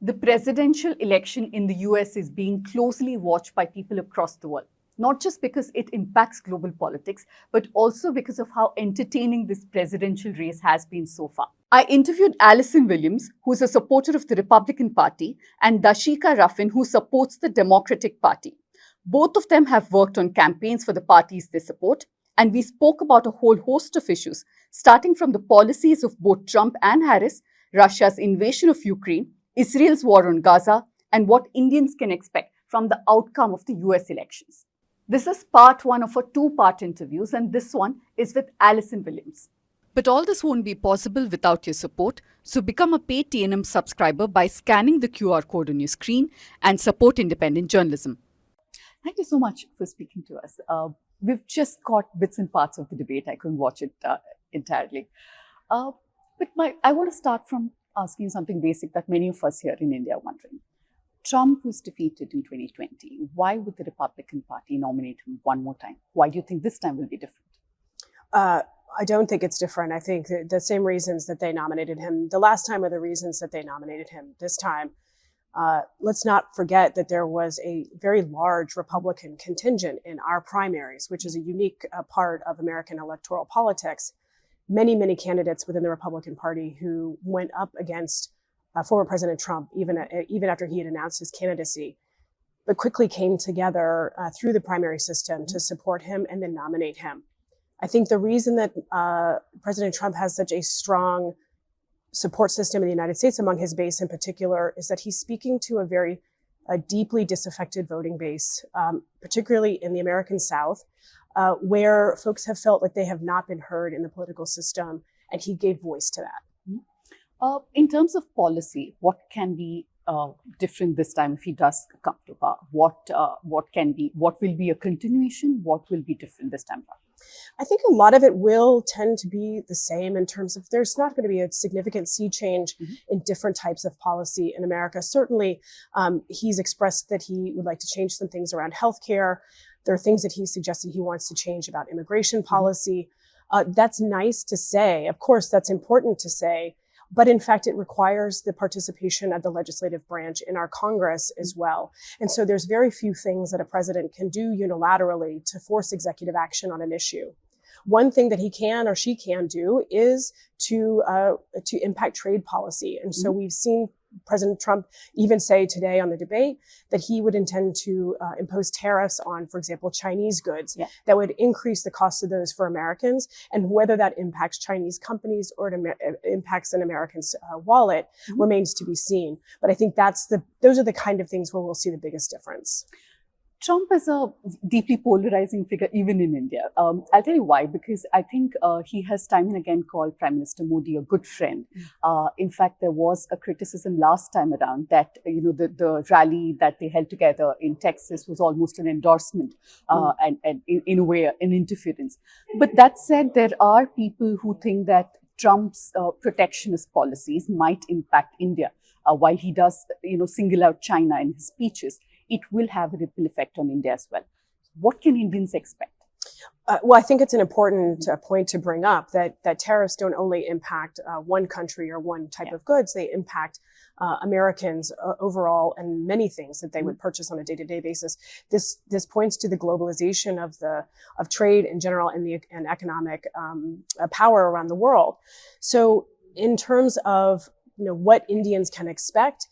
The presidential election in the US is being closely watched by people across the world, not just because it impacts global politics, but also because of how entertaining this presidential race has been so far. I interviewed Alison Williams, who is a supporter of the Republican Party, and Dashika Ruffin, who supports the Democratic Party. Both of them have worked on campaigns for the parties they support, and we spoke about a whole host of issues, starting from the policies of both Trump and Harris, Russia's invasion of Ukraine, Israel's war on Gaza, and what Indians can expect from the outcome of the US elections. This is part one of a two-part interviews, and this one is with Alison Williams. But all this won't be possible without your support, so become a paid TNM subscriber by scanning the QR code on your screen and support independent journalism. Thank you so much for speaking to us. We've just caught bits and parts of the debate. I couldn't watch it entirely. But I want to start from asking you something basic that many of us here in India are wondering. Trump was defeated in 2020. Why would the Republican Party nominate him one more time? Why do you think this time will be different? I don't think it's different. I think the same reasons that they nominated him the last time are the reasons that they nominated him this time. Let's not forget that there was a very large Republican contingent in our primaries, which is a unique part of American electoral politics. Many candidates within the Republican Party who went up against former President Trump, even after he had announced his candidacy, but quickly came together through the primary system to support him and then nominate him. I think the reason that President Trump has such a strong support system in the United States among his base in particular is that he's speaking to a deeply disaffected voting base, particularly in the American South, where folks have felt like they have not been heard in the political system, and he gave voice to that. In terms of policy, what can be different this time if he does come to power? What will be a continuation? What will be different this time around? I think a lot of it will tend to be the same in terms of there's not going to be a significant sea change in different types of policy in America. Certainly, he's expressed that he would like to change some things around healthcare. There are things that he suggested he wants to change about immigration policy. That's nice to say. Of course, that's important to say. But in fact, it requires the participation of the legislative branch in our Congress as well. And so there's very few things that a president can do unilaterally to force executive action on an issue. One thing that he can or she can do is to impact trade policy. And so we've seen President Trump even say today on the debate that he would intend to impose tariffs on, for example, Chinese goods that would increase the cost of those for Americans. And whether that impacts Chinese companies or it impacts an American's wallet remains to be seen. But I think those are the kind of things where we'll see the biggest difference. Trump is a deeply polarizing figure, even in India. I'll tell you why, because I think he has time and again called Prime Minister Modi a good friend. In fact, there was a criticism last time around that, the rally that they held together in Texas was almost an endorsement and in a way, an interference. But that said, there are people who think that Trump's protectionist policies might impact India. While he does, single out China in his speeches, it will have a ripple effect on India as well. What can Indians expect? Well, I think it's an important point to bring up that tariffs don't only impact one country or one type of goods. They impact Americans overall and many things that they would purchase on a day-to-day basis. This points to the globalization of trade in general and economic power around the world. So in terms of what Indians can expect,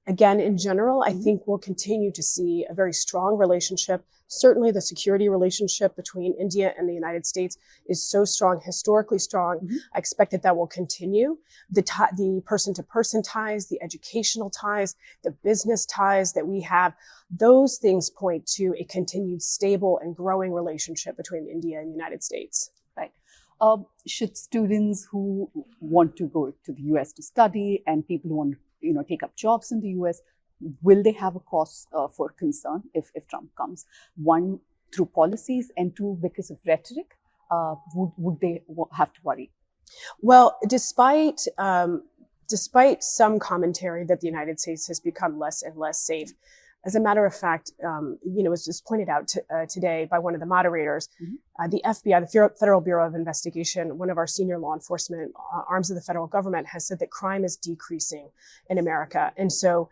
again, in general, I think we'll continue to see a very strong relationship. Certainly the security relationship between India and the United States is so strong, historically strong. I expect that will continue. The person-to-person ties, the educational ties, the business ties that we have, those things point to a continued stable and growing relationship between India and the United States. Right. Should students who want to go to the US to study and people who want to take up jobs in the US, will they have a cause for concern if Trump comes? One, through policies, and two, because of rhetoric, would they have to worry? Well, despite some commentary that the United States has become less and less safe, As a matter of fact, it was just pointed out today by one of the moderators, the FBI, the Federal Bureau of Investigation, one of our senior law enforcement arms of the federal government, has said that crime is decreasing in America. And so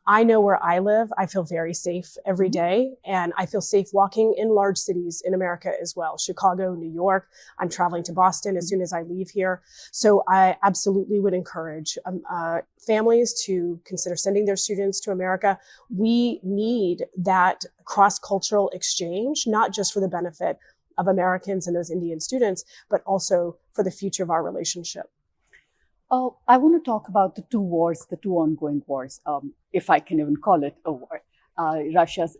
I know where I live. I feel very safe every day, and I feel safe walking in large cities in America as well. Chicago, New York. I'm traveling to Boston as soon as I leave here. So I absolutely would encourage families to consider sending their students to America. We need that cross-cultural exchange, not just for the benefit of Americans and those Indian students, but also for the future of our relationship. I want to talk about the two wars, the two ongoing wars, if I can even call it a war. Russia's,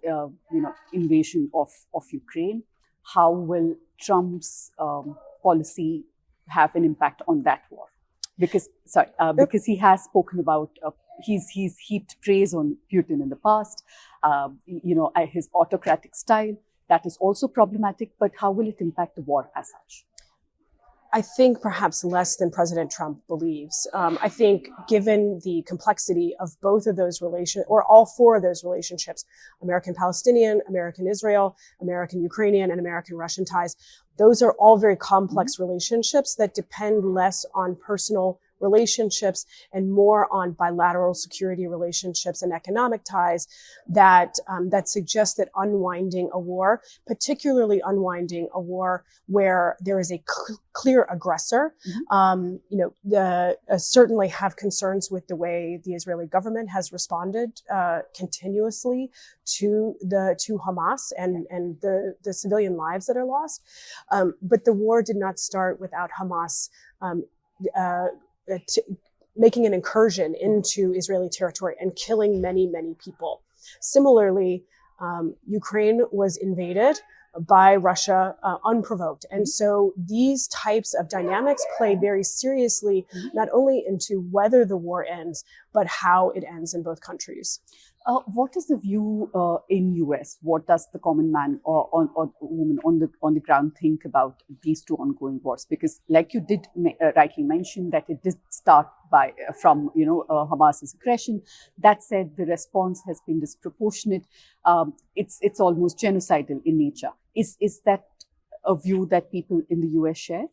invasion of Ukraine. How will Trump's policy have an impact on that war? Because he has spoken about, he's heaped praise on Putin in the past. His autocratic style, that is also problematic. But how will it impact the war as such? I think perhaps less than President Trump believes. I think given the complexity of both of those relations, or all four of those relationships, American-Palestinian, American-Israel, American-Ukrainian, and American-Russian ties, those are all very complex relationships that depend less on personal relationships and more on bilateral security relationships and economic ties that suggest that unwinding a war, particularly unwinding a war where there is a clear aggressor, certainly have concerns with the way the Israeli government has responded continuously to Hamas and the civilian lives that are lost. But the war did not start without Hamas making an incursion into Israeli territory and killing many, many people. Similarly, Ukraine was invaded by Russia unprovoked. And so these types of dynamics play very seriously, not only into whether the war ends, but how it ends in both countries. What is the view in US? What does the common man or woman on the ground think about these two ongoing wars? Because, like you did rightly mention, that it did start from Hamas's aggression. That said, the response has been disproportionate. It's almost genocidal in nature. Is that a view that people in the US share?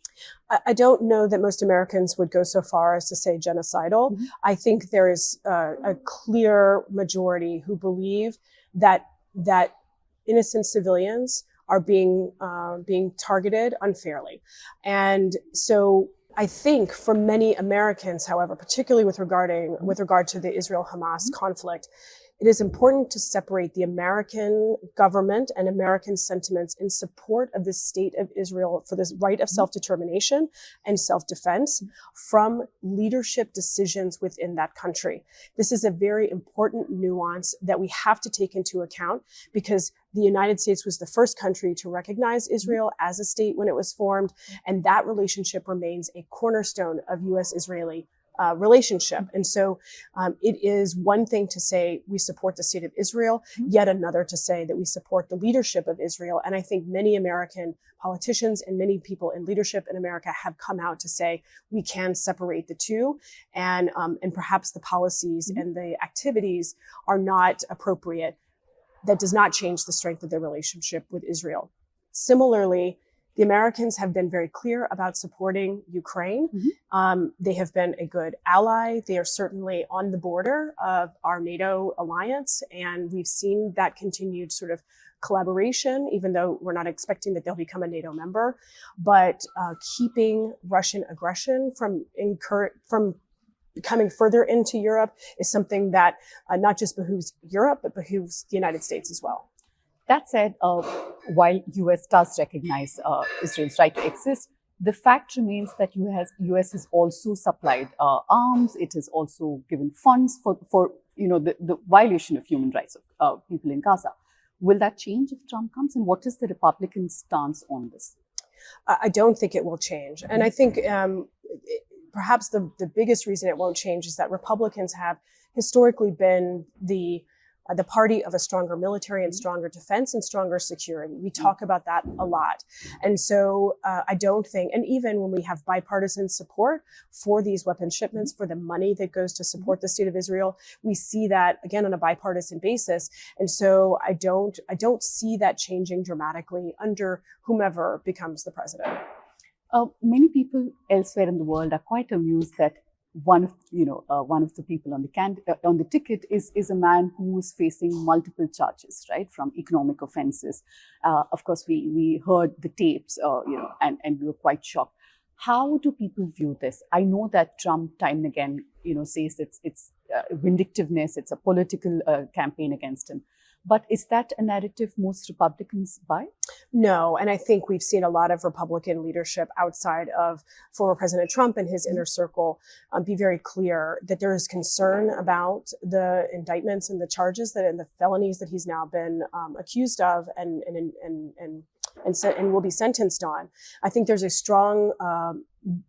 I don't know that most Americans would go so far as to say genocidal. I think there is a clear majority who believe that innocent civilians are being targeted unfairly. And so I think for many Americans, however, particularly with regard to the Israel-Hamas conflict, it is important to separate the American government and American sentiments in support of the state of Israel for this right of self-determination and self-defense from leadership decisions within that country. This is a very important nuance that we have to take into account because the United States was the first country to recognize Israel as a state when it was formed, and that relationship remains a cornerstone of U.S.-Israeli relationship. And so it is one thing to say we support the state of Israel, yet another to say that we support the leadership of Israel. And I think many American politicians and many people in leadership in America have come out to say we can separate the two, and perhaps the policies and the activities are not appropriate. That does not change the strength of their relationship with Israel. Similarly, the Americans have been very clear about supporting Ukraine. They have been a good ally. They are certainly on the border of our NATO alliance, and we've seen that continued sort of collaboration, even though we're not expecting that they'll become a NATO member. But keeping Russian aggression from coming further into Europe is something that not just behooves Europe, but behooves the United States as well. That said, while US does recognize Israel's right to exist, the fact remains that US has also supplied arms. It has also given funds for the violation of human rights of people in Gaza. Will that change if Trump comes? And what is the Republican stance on this? I don't think it will change. And I think perhaps the biggest reason it won't change is that Republicans have historically been the the party of a stronger military and stronger defense and stronger security. We talk about that a lot. And so I don't think, and even when we have bipartisan support for these weapon shipments, for the money that goes to support the state of Israel, we see that again on a bipartisan basis. And so I don't see that changing dramatically under whomever becomes the president. Many people elsewhere in the world are quite amused that one of the people on the ticket is a man who is facing multiple charges, right, from economic offenses. Of course, we heard the tapes, and we were quite shocked. How do people view this? I know that Trump time and again, says it's vindictiveness, it's a political campaign against him. But is that a narrative most Republicans buy? No, and I think we've seen a lot of Republican leadership outside of former President Trump and his inner circle be very clear that there is concern about the indictments and the charges and the felonies that he's now been accused of and will be sentenced on. I think there's a strong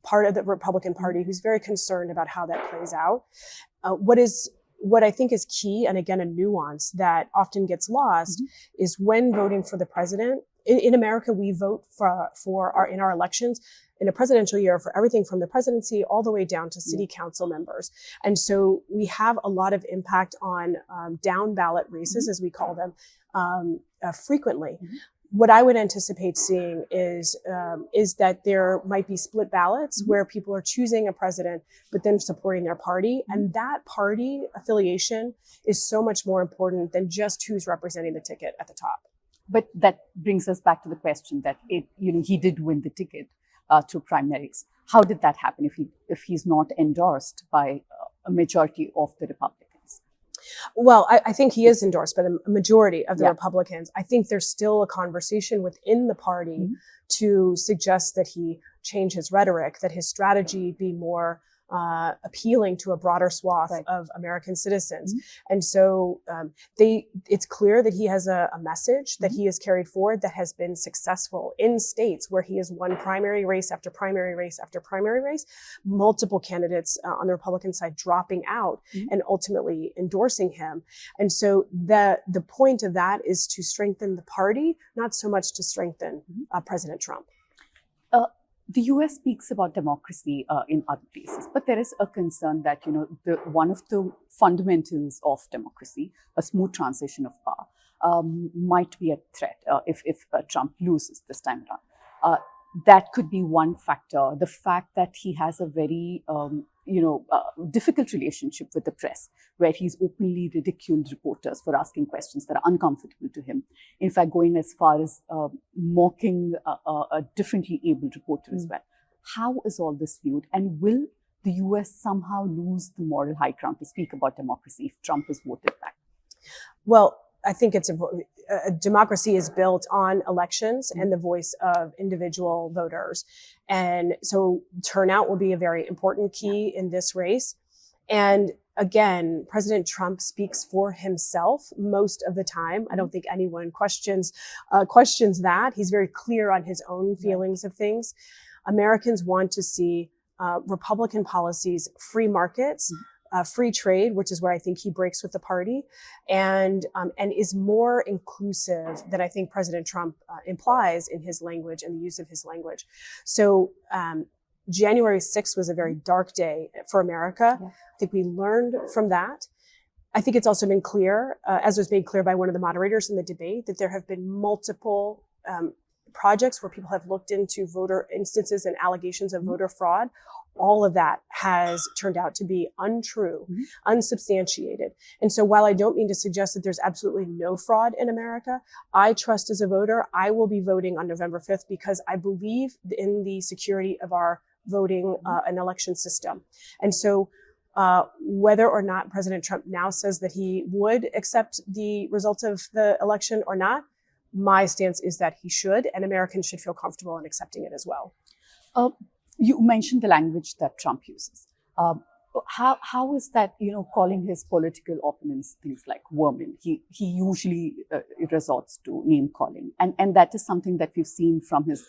part of the Republican Party who's very concerned about how that plays out. What I think is key, and again, a nuance that often gets lost, is when voting for the president. In America, we vote in our elections in a presidential year for everything from the presidency all the way down to city council members. And so we have a lot of impact on down ballot races, as we call them, frequently. What I would anticipate seeing is that there might be split ballots where people are choosing a president, but then supporting their party. And that party affiliation is so much more important than just who's representing the ticket at the top. But that brings us back to the question that he did win the ticket through primaries. How did that happen if he's not endorsed by a majority of the Republicans? Well, I think he is endorsed by the majority of the Republicans. I think there's still a conversation within the party to suggest that he change his rhetoric, that his strategy be more appealing to a broader swath of American citizens. And so it's clear that he has a message that he has carried forward that has been successful in states where he has won primary race after primary race after primary race, multiple candidates on the Republican side dropping out and ultimately endorsing him. And so the point of that is to strengthen the party, not so much to strengthen President Trump. The US speaks about democracy in other places, but there is a concern that one of the fundamentals of democracy, a smooth transition of power, might be a threat if Trump loses this time around. That could be one factor. The fact that he has a very difficult relationship with the press, where he's openly ridiculed reporters for asking questions that are uncomfortable to him. In fact, going as far as mocking a differently abled reporter as well. How is all this viewed? And will the US somehow lose the moral high ground to speak about democracy if Trump is voted back? Well, I think it's important. Democracy is built on elections and the voice of individual voters. And so turnout will be a very important key in this race. And again, President Trump speaks for himself most of the time. I don't think anyone questions that. He's very clear on his own feelings of things. Americans want to see Republican policies, free markets, free trade, which is where I think he breaks with the party, and is more inclusive than I think President Trump implies in his language and the use of his language. So January 6th was a very dark day for America. I think we learned from that. I think it's also been clear, as was made clear by one of the moderators in the debate, that there have been multiple projects where people have looked into voter instances and allegations of voter fraud. All of that has turned out to be untrue, unsubstantiated. And so while I don't mean to suggest that there's absolutely no fraud in America, I trust as a voter, I will be voting on November 5th because I believe in the security of our voting and election system. And so whether or not President Trump now says that he would accept the results of the election or not, my stance is that he should, and Americans should feel comfortable in accepting it as well. You mentioned the language that Trump uses. How is that, calling his political opponents things like vermin? He usually resorts to name calling, and that is something that we've seen from his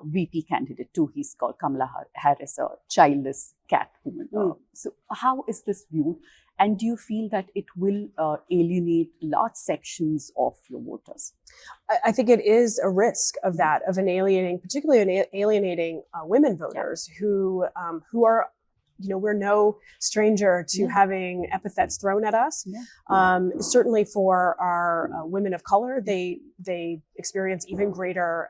VP candidate too. He's called Kamala Harris a childless cat woman. So how is this viewed? And do you feel that it will alienate large sections of your voters? I think it is a risk of that, of particularly alienating women voters who are, we're no stranger to having epithets thrown at us. Certainly for our women of color, they experience even greater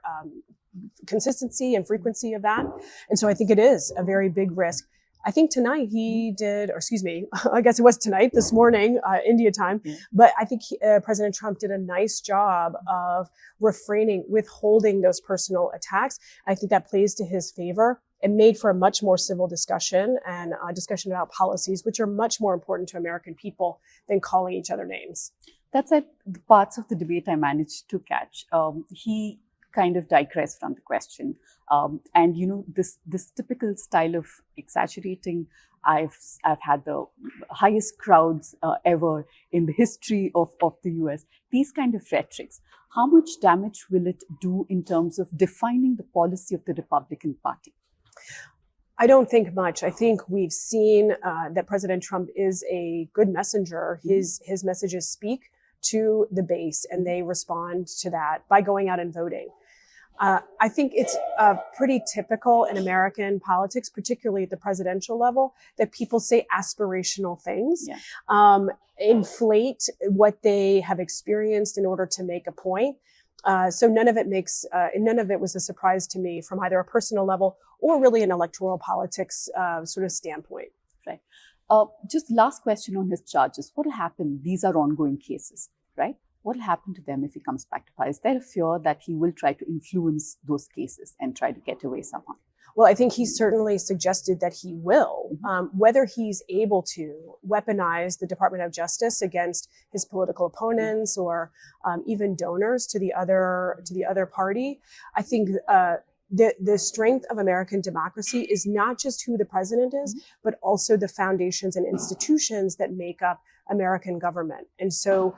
consistency and frequency of that. And so I think it is a very big risk. I think tonight I guess it was tonight, this morning, India time. But I think President Trump did a nice job of withholding those personal attacks. I think that plays to his favor. It made for a much more civil discussion and a discussion about policies, which are much more important to American people than calling each other names. That's the parts of the debate I managed to catch. He kind of digressed from the question. And this typical style of exaggerating, I've had the highest crowds ever in the history of the US. These kind of rhetorics, how much damage will it do in terms of defining the policy of the Republican Party? I don't think much. I think we've seen that President Trump is a good messenger. His messages speak to the base, and they respond to that by going out and voting. I think it's pretty typical in American politics, particularly at the presidential level, that people say aspirational things, inflate what they have experienced in order to make a point. So none of it was a surprise to me from either a personal level or really an electoral politics sort of standpoint. Right. Just last question on his charges. What will happen? These are ongoing cases, right? What will happen to them if he comes back to power? Is there a fear that he will try to influence those cases and try to get away somehow? Well, I think he certainly suggested that he will. Whether he's able to weaponize the Department of Justice against his political opponents or even donors to the other party, I think the strength of American democracy is not just who the president is, but also the foundations and institutions that make up American government. And so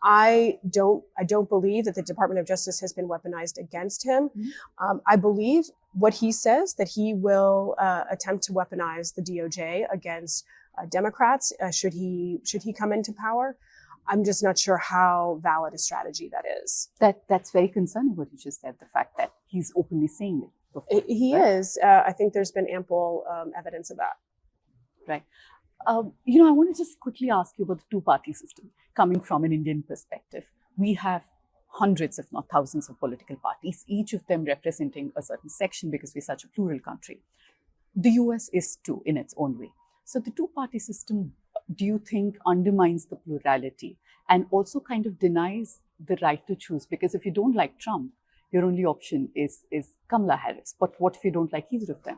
I don't believe that the Department of Justice has been weaponized against him. I believe what he says, that he will attempt to weaponize the DOJ against Democrats should he come into power. I'm just not sure how valid a strategy that is. That's very concerning what you just said, the fact that he's openly saying it before, he is. I think there's been ample evidence of that. Right. I want to just quickly ask you about the two-party system. Coming from an Indian perspective, we have hundreds, if not thousands, of political parties, each of them representing a certain section because we're such a plural country. The US is too, in its own way. So the two-party system, do you think, undermines the plurality and also kind of denies the right to choose? Because if you don't like Trump, your only option is Kamala Harris. But what if you don't like either of them?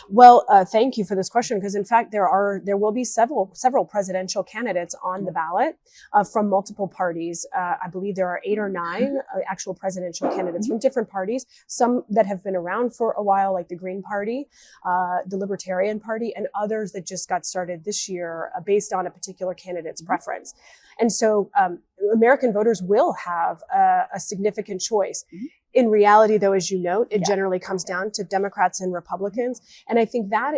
Well, thank you for this question, because in fact there will be several presidential candidates on the ballot from multiple parties. I believe there are 8 or 9 actual presidential candidates from different parties, some that have been around for a while, like the Green Party, the Libertarian Party, and others that just got started this year based on a particular candidate's preference. And so American voters will have a significant choice. In reality, though, as you note, it generally comes down to Democrats and Republicans. And I think that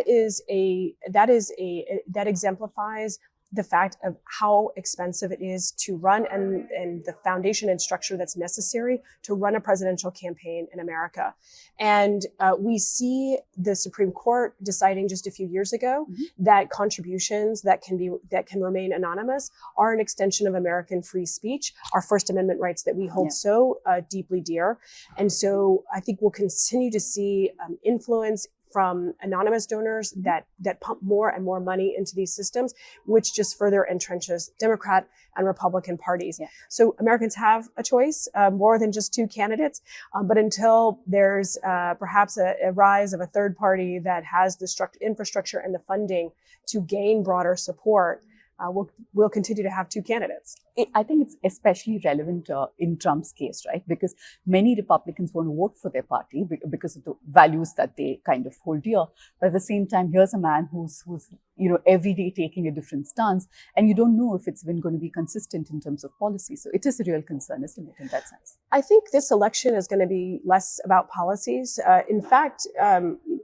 exemplifies the fact of how expensive it is to run and the foundation and structure that's necessary to run a presidential campaign in America. And we see the Supreme Court deciding just a few years ago that contributions that can remain anonymous are an extension of American free speech, our First Amendment rights that we hold so deeply dear. And so I think we'll continue to see influence from anonymous donors that pump more and more money into these systems, which just further entrenches Democrat and Republican parties. So Americans have a choice, more than just 2 candidates. But until there's perhaps a rise of a third party that has the infrastructure and the funding to gain broader support, we'll continue to have 2 candidates. I think it's especially relevant in Trump's case, right? Because many Republicans want to vote for their party because of the values that they kind of hold dear. But at the same time, here's a man who's every day taking a different stance, and you don't know if it's even going to be consistent in terms of policy. So it is a real concern, isn't it, in that sense? I think this election is going to be less about policies. In fact,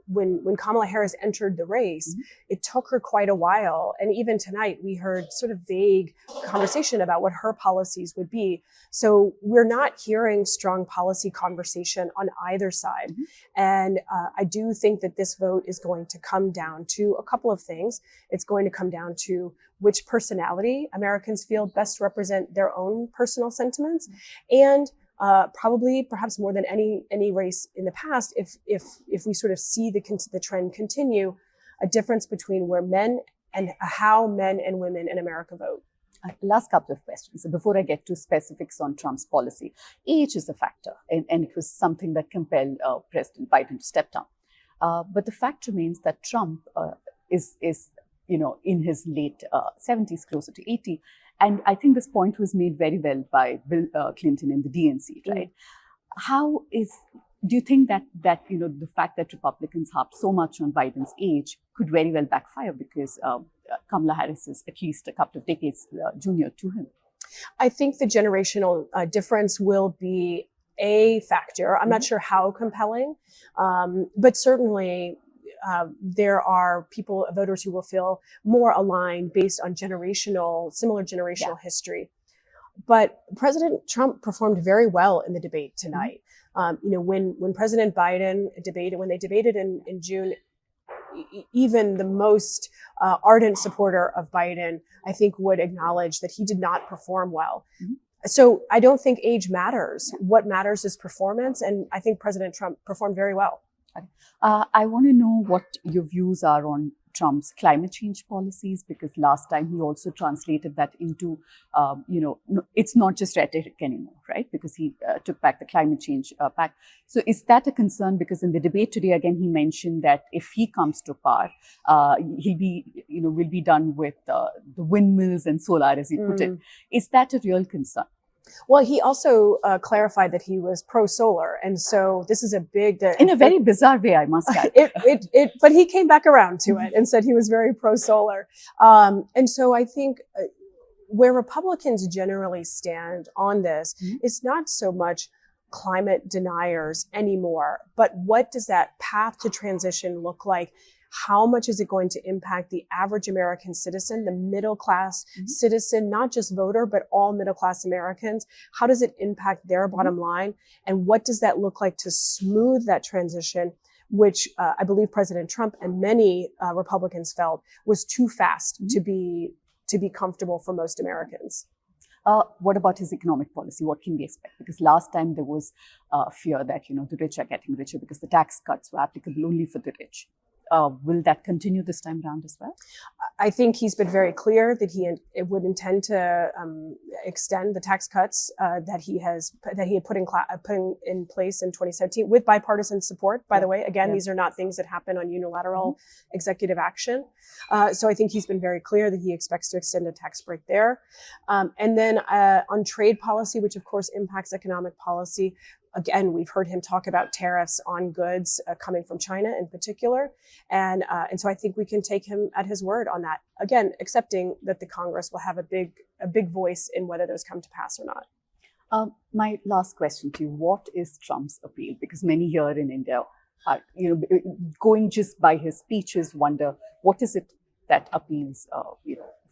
when Kamala Harris entered the race, it took her quite a while. And even tonight, we heard sort of vague conversation about what her policies would be. So we're not hearing strong policy conversation on either side. And I do think that this vote is going to come down to a couple of things. It's going to come down to which personality Americans feel best represent their own personal sentiments, and perhaps more than any race in the past, if we sort of see the trend continue, a difference between where men and how men and women in America vote. Last couple of questions. Before I get to specifics on Trump's policy, age is a factor, and it was something that compelled President Biden to step down. But the fact remains that Trump is in his late 70s, closer to 80. And I think this point was made very well by Bill Clinton in the DNC, right? Do you think that the fact that Republicans harp so much on Biden's age could very well backfire, because Kamala Harris is at least a couple of decades junior to him? I think the generational difference will be a factor. I'm not sure how compelling, but certainly there are voters who will feel more aligned based on similar generational history. But President Trump performed very well in the debate tonight. When President Biden debated in June, even the most ardent supporter of Biden, I think, would acknowledge that he did not perform well. So I don't think age matters. What matters is performance. And I think President Trump performed very well. I want to know what your views are on Trump's climate change policies, because last time he also translated that into, it's not just rhetoric anymore, right? Because he took back the climate change pact. So is that a concern? Because in the debate today, again, he mentioned that if he comes to power, will be done with the windmills and solar, as he put it. Is that a real concern? Well, he also clarified that he was pro-solar, and so this is a big... in a very bizarre way, I must add. But he came back around to it and said he was very pro-solar. And so I think where Republicans generally stand on this is not so much climate deniers anymore, but what does that path to transition look like? How much is it going to impact the average American citizen, the middle class citizen, not just voter, but all middle class Americans? How does it impact their bottom line? And what does that look like to smooth that transition, which I believe President Trump and many Republicans felt was too fast to be comfortable for most Americans? What about his economic policy? What can we expect? Because last time there was fear that, the rich are getting richer because the tax cuts were applicable only for the rich. Will that continue this time around as well? I think he's been very clear that he would intend to extend the tax cuts that he had put in place in 2017 with bipartisan support. By the way, again, these are not things that happen on unilateral executive action. So I think he's been very clear that he expects to extend a tax break there. And then on trade policy, which of course impacts economic policy. Again, we've heard him talk about tariffs on goods coming from China in particular. And so I think we can take him at his word on that. Again, accepting that the Congress will have a big voice in whether those come to pass or not. My last question to you, what is Trump's appeal? Because many here in India are, going just by his speeches, wonder what is it that appeals,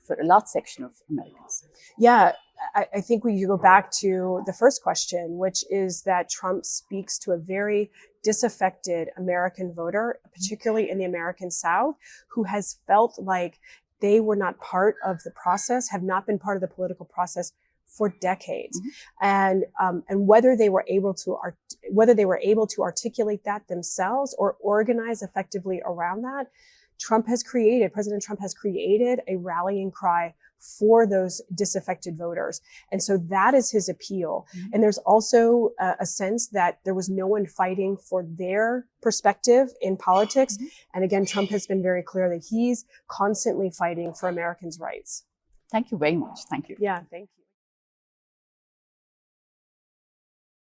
for a large section of Americans? Yeah. I think we go back to the first question, which is that Trump speaks to a very disaffected American voter, particularly in the American South, who has felt like they were not part of the process, have not been part of the political process for decades. And whether they were able to articulate that themselves or organize effectively around that, President Trump has created a rallying cry for those disaffected voters. And so that is his appeal. And there's also a sense that there was no one fighting for their perspective in politics. And again, Trump has been very clear that he's constantly fighting for Americans' rights. Thank you very much. Thank you. Yeah, thank you.